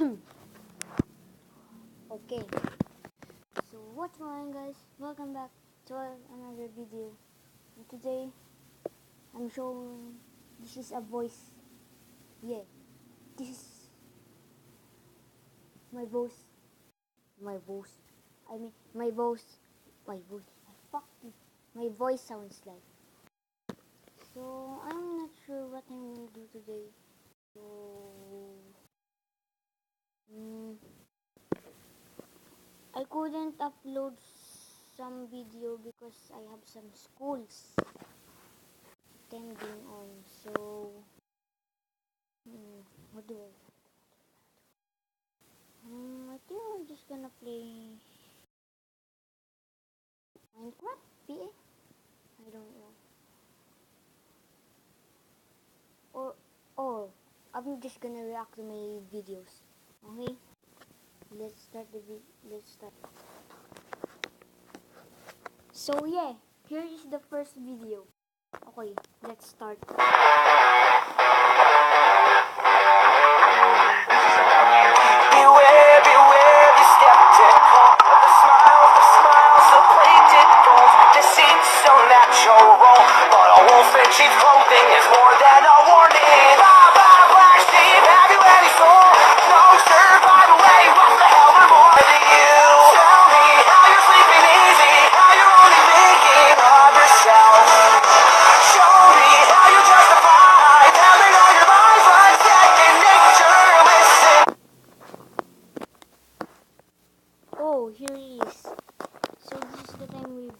Okay, so what's going on, guys? Welcome back to another video. And today I'm showing this is a voice. Yeah, this is my voice. My voice. I mean my voice. My voice. Fuck you. My voice sounds like. So I'm not sure what I'm gonna do today. So I couldn't upload some video because I have some schools attending on. So what do I? I think I'm just gonna play Minecraft PA. I don't know. Or I'm just gonna react to my videos. Okay, let's start the let's start. So yeah, here is the first video. Okay, let's start. Beware, beware, be skeptical of the smiles of plated gold. Deceit so natural, but a wolf in sheep's clothing is more than a warning. Blah, blah, black sheep, have you any soul? No, sir, by the way, what the hell are more than you? Tell me how you're sleeping easy, how you're only thinking of yourself. Show me how you justify telling all your lies like second nature. Listen. Oh, here it is. So this is the time we.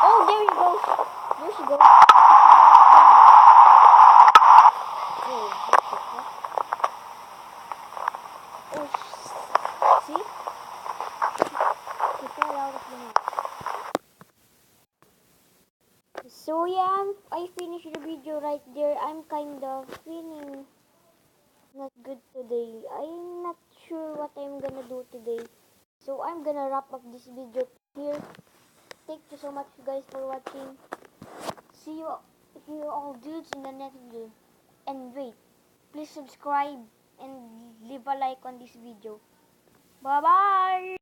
Oh, there you go. There she goes. Oh, what the fuck? Oh, see? She fell out of the net. So yeah, I finished the video right there. I'm kind of feeling not good today. I'm not sure what I'm gonna do today. So I'm gonna wrap up this video here. Thank you so much, guys, for watching. See you all dudes in the next video. And wait, please subscribe and leave a like on this video. Bye bye.